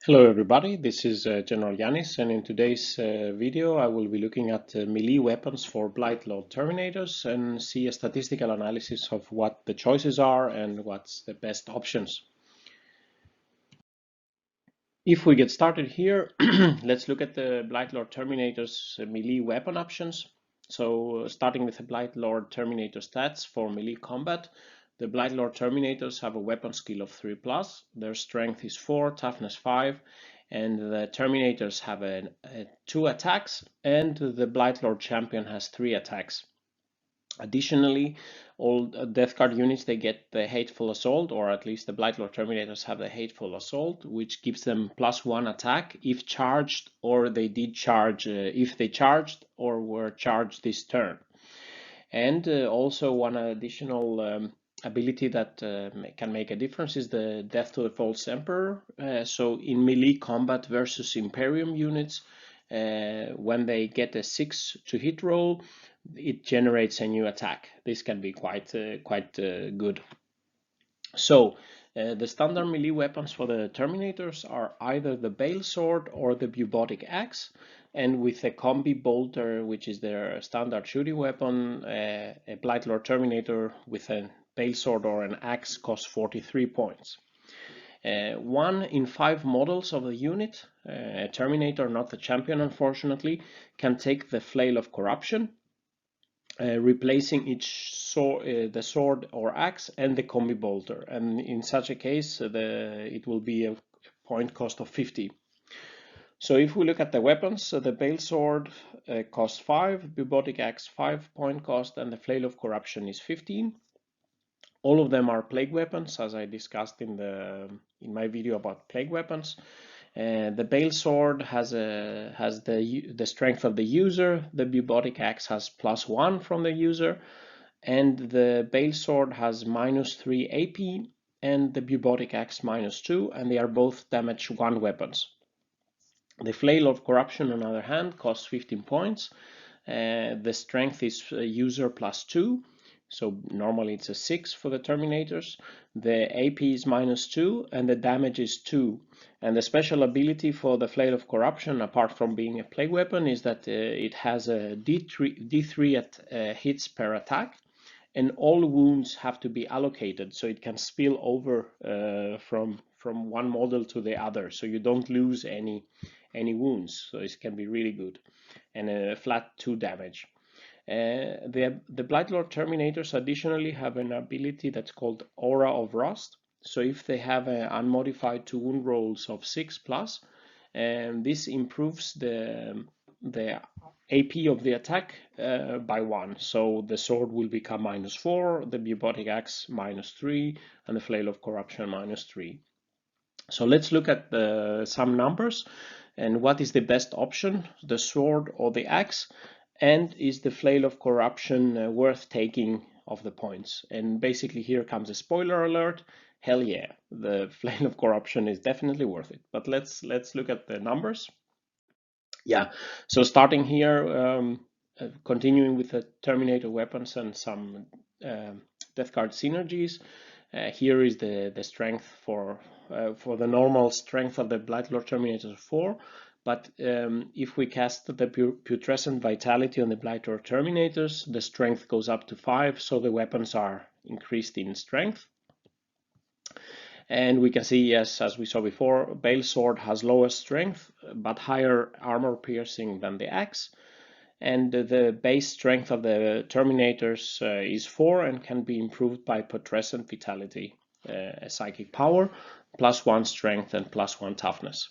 Hello everybody, this is Generaljannis, and in today's video I will be looking at melee weapons for Blightlord Terminators and see a statistical analysis of what the choices are and what's the best options. If we get started here, let's look at the Blightlord Terminators melee weapon options. So starting with the Blightlord Terminator stats for melee combat. The Blightlord Terminators have a weapon skill of 3+, their strength is 4, toughness 5, and the Terminators have 2 attacks, and the Blightlord Champion has 3 attacks. Additionally, all death card units, they get the Hateful Assault, or at least the Blightlord Terminators have the Hateful Assault, which gives them +1 attack if charged, or they did charge if they charged or were charged this turn. And also one additional ability that can make a difference is the Death to the False Emperor. So in melee combat versus Imperium units, when they get a 6 to hit roll, it generates a new attack. This can be quite good. So the standard melee weapons for the Terminators are either the Balesword or the Bubotic Axe, and with a combi bolter, which is their standard shooting weapon, a Blightlord Terminator with a Balesword or an axe costs 43 points. 1 in 5 models of the unit, a Terminator, not the champion unfortunately, can take the Flail of Corruption, replacing each sword, the sword or axe and the combi bolter, and in such a case it will be a point cost of 50. So if we look at the weapons, the Balesword costs 5, Bubotic Axe 5 point cost, and the Flail of Corruption is 15. All of them are plague weapons, as I discussed in my video about plague weapons. The Balesword has the strength of the user, the Bubotic Axe has +1 from the user, and the Balesword has -3 AP, and the Bubotic Axe -2, and they are both damage 1 weapons. The Flail of Corruption, on the other hand, costs 15 points. The strength is user +2. So normally it's a 6 for the Terminators. The AP is -2 and the damage is 2. And the special ability for the Flail of Corruption, apart from being a plague weapon, is that it has a D3 at hits per attack, and all wounds have to be allocated, so it can spill over from one model to the other, so you don't lose any wounds. So it can be really good, and a flat 2 damage. The Blightlord Terminators additionally have an ability that's called Aura of Rust. So if they have unmodified 2 wound rolls of 6+, this improves the AP of the attack by 1. So the sword will become -4, the Bubotic Axe -3, and the Flail of Corruption -3. So let's look at some numbers and what is the best option, the sword or the axe. And is the Flail of Corruption worth taking of the points? And basically here comes a spoiler alert. Hell yeah, the Flail of Corruption is definitely worth it. But let's look at the numbers. Yeah, so starting here, continuing with the Terminator weapons and some death card synergies. Here is the strength for the normal strength of the Blightlord Terminator 4. But if we cast the Putrescent Vitality on the Blightlord Terminators, the strength goes up to 5, so the weapons are increased in strength. And we can see, yes, as we saw before, Balesword has lower strength, but higher armor piercing than the axe. And the base strength of the Terminators is 4 and can be improved by Putrescent Vitality, a psychic power, +1 strength and +1 toughness.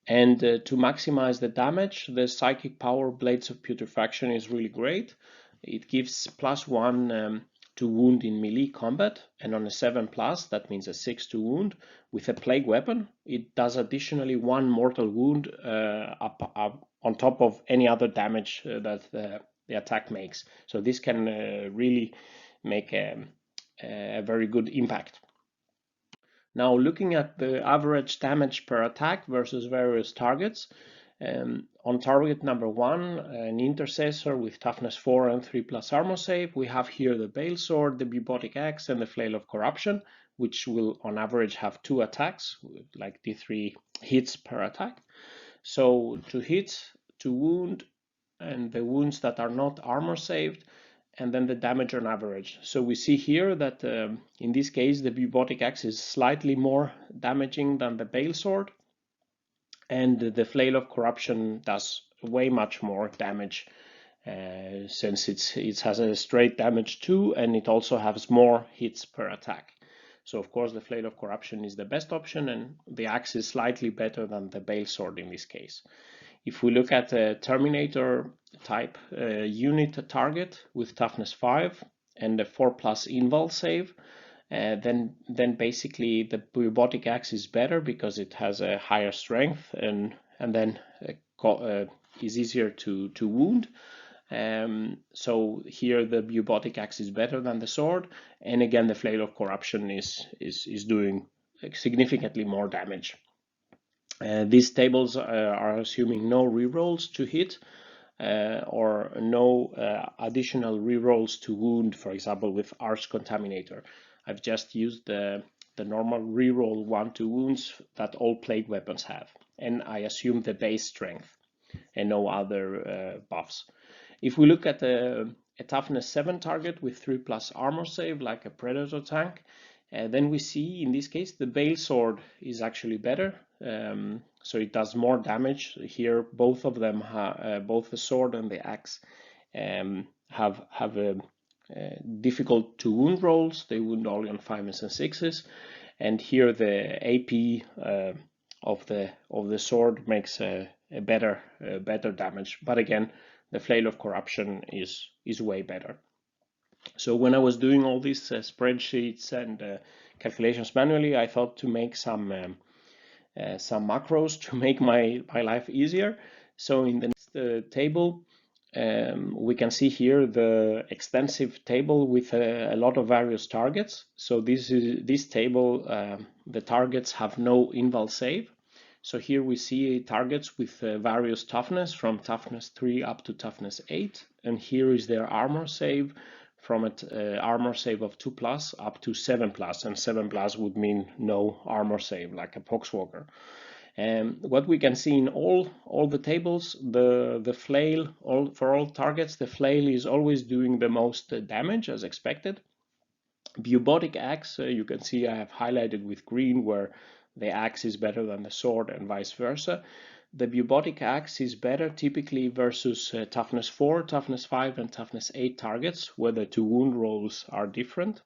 And to maximize the damage, the psychic power Blades of Putrefaction is really great. It gives +1 to wound in melee combat, and on a 7+, that means a 6 to wound. With a plague weapon, it does additionally 1 mortal wound up on top of any other damage that the attack makes. So this can really make a very good impact. Now looking at the average damage per attack versus various targets, on target number 1, an intercessor with toughness 4 and 3+ armor save, we have here the Balesword, the Bubotic Axe, and the Flail of Corruption, which will on average have 2 attacks, like D3 hits per attack. So to hit, to wound, and the wounds that are not armor saved, and then the damage on average. So we see here that in this case the Bubotic Axe is slightly more damaging than the Balesword, and the Flail of Corruption does way much more damage since it has a straight damage too, and it also has more hits per attack. So of course the Flail of Corruption is the best option, and the axe is slightly better than the Balesword in this case. If we look at a Terminator type unit target with toughness 5 and a 4+ Invul Save, then basically the Bubotic Axe is better because it has a higher strength and then is easier to wound. So here the Bubotic Axe is better than the sword, and again the Flail of Corruption is doing significantly more damage. These tables are assuming no rerolls to hit or no additional rerolls to wound, for example with Arch Contaminator. I've just used the normal reroll 1 to wounds that all plague weapons have, and I assume the base strength and no other buffs. If we look at a toughness 7 target with 3+ armor save, like a Predator tank, then we see in this case the Balesword is actually better, so it does more damage. Here both of them, both the sword and the axe, have difficult to wound rolls. They wound only on 5s and 6s, and here the AP of the sword makes a better damage. But again, the Flail of Corruption is way better. So when I was doing all these spreadsheets and calculations manually, I thought to make some macros to make my life easier. So in the next table, we can see here the extensive table with a lot of various targets. So this table, the targets have no Invul Save. So here we see targets with various toughness from toughness 3 up to toughness 8, and here is their armor save from an armor save of 2+ up to 7+, and 7+ would mean no armor save, like a Poxwalker. What we can see in all the tables, the flail, for all targets, the flail is always doing the most damage as expected. Bubotic Axe, you can see I have highlighted with green where the axe is better than the sword and vice versa. The Bubotic Axe is better typically versus toughness 4, toughness 5 and toughness 8 targets, where the to wound rolls are different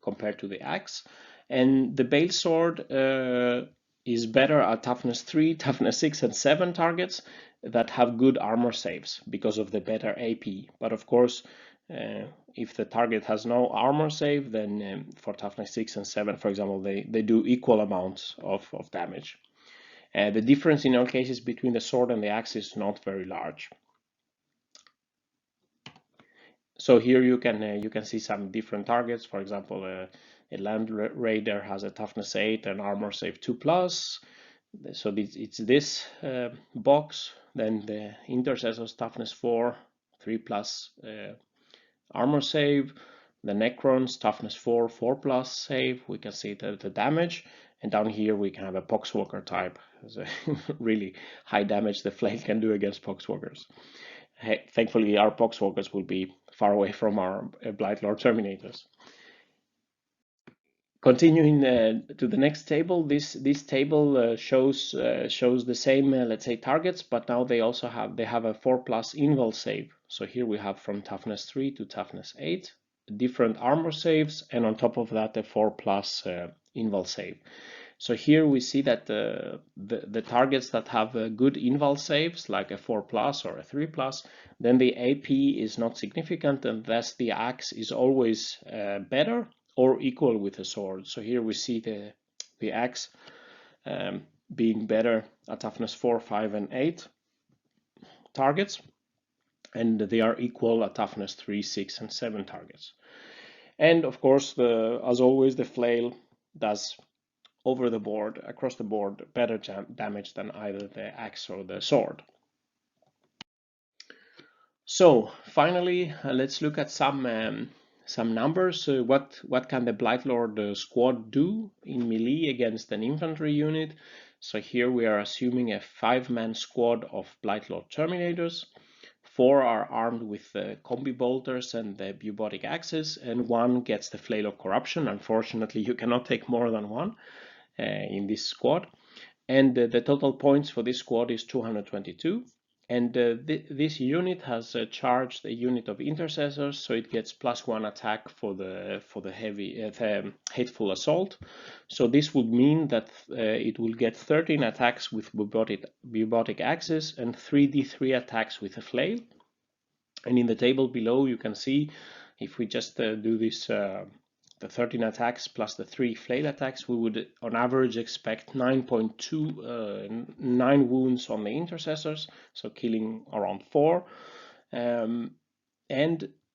compared to the axe. And the Balesword is better at toughness 3, toughness 6 and 7 targets that have good armor saves because of the better AP. But of course, if the target has no armor save, then for toughness 6 and 7, for example, they do equal amounts of damage. The difference in all cases between the sword and the axe is not very large. So here you can see some different targets. For example, a Land Raider has a toughness 8 and armor save 2+. So it's this box. Then the Intercessor's toughness 4, 3+ armor save. The Necron's toughness 4, 4+ save. We can see the damage. And down here we can have a Poxwalker type. It's a really high damage the Flail can do against Poxwalkers. Thankfully, our Poxwalkers will be far away from our Blightlord Terminators. Continuing to the next table, this table shows the same let's say targets, but now they also have a 4+ Invul Save. So here we have from toughness 3 to toughness 8 different armor saves, and on top of that a 4+ Invul Save. So here we see that the targets that have good Invul saves, like a 4+ or a 3+, then the AP is not significant, and thus the axe is always better or equal with the sword. So here we see the axe being better at toughness 4, 5 and 8 targets, and they are equal at toughness 3, 6 and 7 targets. And of course, as always, the flail does across the board better damage than either the axe or the sword. So finally, let's look at some some numbers. What can the Blightlord Squad do in melee against an infantry unit? So here we are assuming a 5-man squad of Blightlord Terminators. 4 are armed with the combi bolters and the Bubotic Axes, and 1 gets the Flail of Corruption. Unfortunately, you cannot take more than 1 in this squad. And the total points for this squad is 222. And this unit has charged a unit of intercessors, so it gets +1 attack for the heavy hateful assault. So this would mean that it will get 13 attacks with Bubotic Axes and 3d3 attacks with a flail. And in the table below, you can see if we just do this, the 13 attacks plus the 3 flail attacks, we would on average expect 9 wounds on the intercessors, so killing around 4. And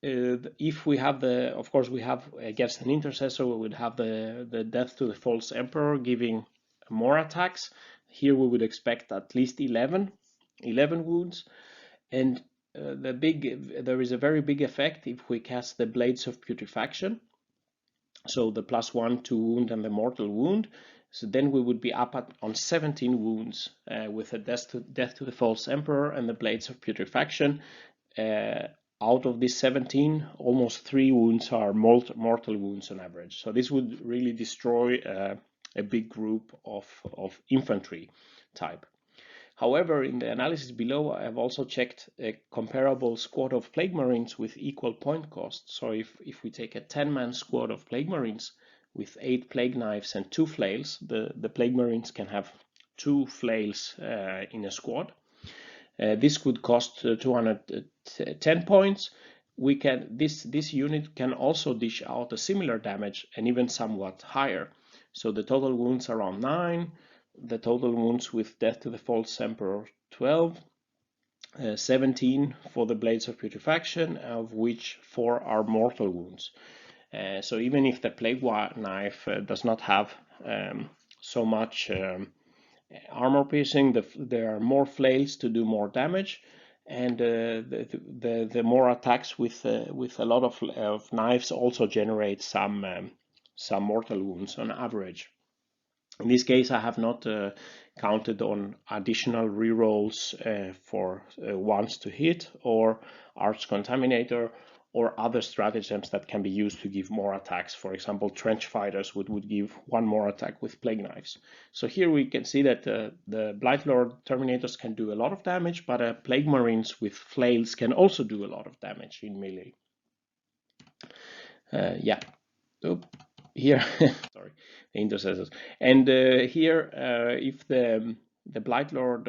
if we have of course we have against an intercessor, we would have the death to the false emperor giving more attacks. Here we would expect at least 11 wounds. And there is a very big effect if we cast the Blades of Putrefaction, so the +1 to wound and the mortal wound. So then we would be up on 17 wounds with a death to the false emperor and the Blades of Putrefaction. Out of these 17, almost 3 wounds are mortal wounds on average. So this would really destroy a big group of infantry type. However, in the analysis below, I have also checked a comparable squad of Plague Marines with equal point cost. So if we take a 10-man squad of Plague Marines with 8 Plague Knives and 2 Flails, the Plague Marines can have 2 Flails in a squad. This could cost 210 points. This unit can also dish out a similar damage and even somewhat higher. So the total wounds are around 9. The total wounds with death to the false emperor 12, 17 for the Blades of Putrefaction, of which 4 are mortal wounds. So even if the Plague Knife does not have so much armor piercing, there are more flails to do more damage, and the more attacks with a lot of knives also generate some mortal wounds on average. In this case, I have not counted on additional rerolls for ones to hit or Arch Contaminator or other stratagems that can be used to give more attacks. For example, Trench Fighters would give 1 more attack with Plague Knives. So here we can see that the Blightlord Terminators can do a lot of damage, but Plague Marines with Flails can also do a lot of damage in melee. Yeah. Oop. Here, sorry, the intercessors, and here, if the Blightlord,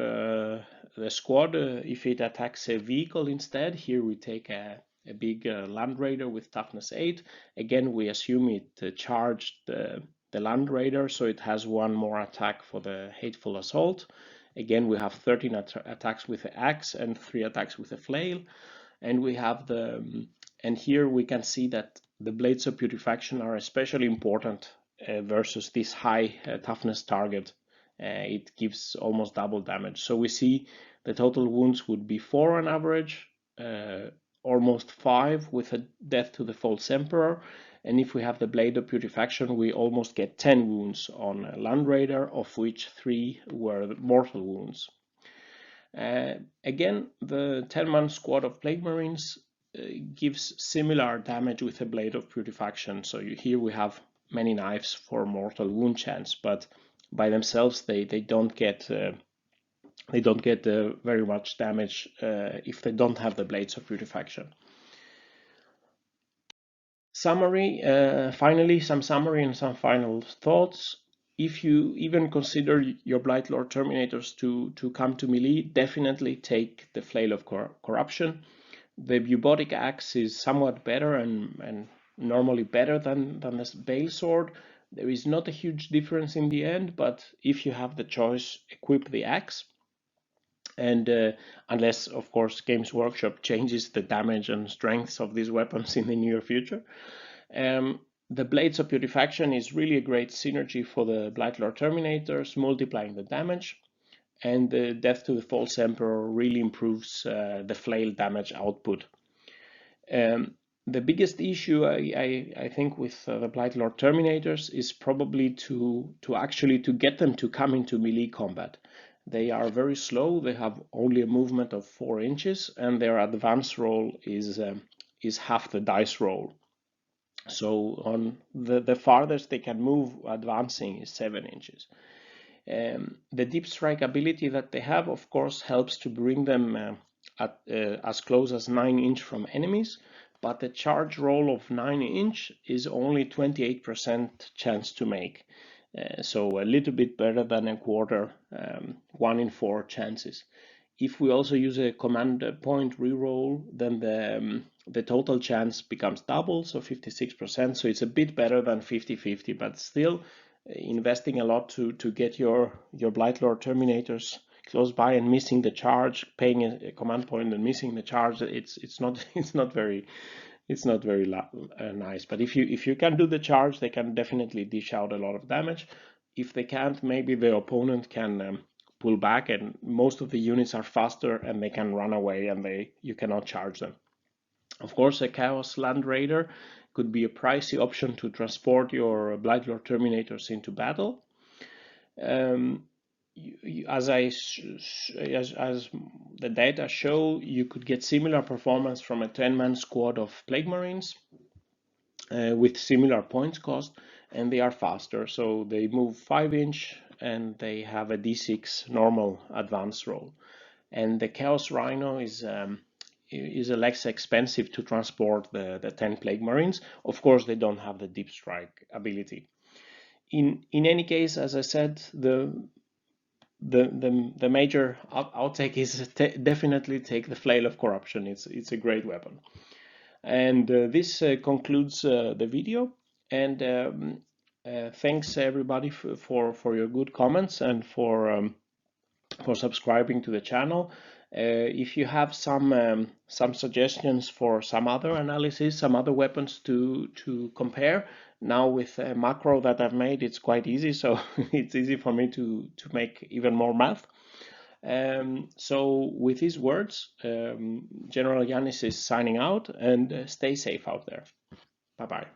the squad, if it attacks a vehicle instead, here we take a big Land Raider with toughness 8. Again, we assume it charged the Land Raider, so it has 1 more attack for the hateful assault. Again, we have 13 attacks with the axe and 3 attacks with the flail, and we have and here we can see that the Blades of Putrefaction are especially important versus this high toughness target. It gives almost double damage. So we see the total wounds would be 4 on average, almost 5 with a death to the false emperor. And if we have the Blade of Putrefaction, we almost get 10 wounds on a Land Raider, of which 3 were mortal wounds. Again, the 10-man squad of Plague Marines gives similar damage with a Blade of Putrefaction. So here we have many knives for mortal wound chance, but by themselves they don't get very much damage if they don't have the Blades of Putrefaction. Summary, finally some summary and some final thoughts. If you even consider your Blightlord Terminators to come to melee, definitely take the Flail of Corruption. The Bubotic Axe is somewhat better and normally better than the Balesword. There is not a huge difference in the end, but if you have the choice, equip the axe. And unless, of course, Games Workshop changes the damage and strengths of these weapons in the near future. The Blades of Putrefaction is really a great synergy for the Blightlord Terminators, multiplying the damage. And the Death to the False Emperor really improves the flail damage output. The biggest issue I think with the Blightlord Terminators is probably to actually get them to come into melee combat. They are very slow. They have only a movement of 4 inches, and their advance roll is half the dice roll. So on the farthest they can move advancing is 7 inches. The deep strike ability that they have, of course, helps to bring them as close as 9 inch from enemies, but the charge roll of 9 inch is only 28% chance to make. So a little bit better than a quarter, 1 in 4 chances. If we also use a command point reroll, then the total chance becomes double, so 56%. So it's a bit better than 50-50, but still investing a lot to get your Blightlord Terminators close by and missing the charge, paying a command point and missing the charge. It's not very nice. But if you can do the charge, they can definitely dish out a lot of damage. If they can't, maybe the opponent can pull back, and most of the units are faster and they can run away, and you cannot charge them. Of course, a Chaos Land Raider could be a pricey option to transport your Blightlord Terminators into battle. As the data show, you could get similar performance from a 10-man squad of Plague Marines with similar points cost, and they are faster. So they move 5 inch and they have a d6 normal advance roll. And the Chaos Rhino is less expensive to transport the 10 Plague Marines. Of course, they don't have the deep strike ability. In any case, as I said, the major outtake is definitely take the Flail of Corruption. It's a great weapon. And this concludes the video. And thanks everybody for your good comments and for subscribing to the channel. If you have some suggestions for some other analysis, some other weapons to compare, now with a macro that I've made, it's quite easy, so it's easy for me to make even more math. So with these words, Generaljannis is signing out, and stay safe out there. Bye-bye.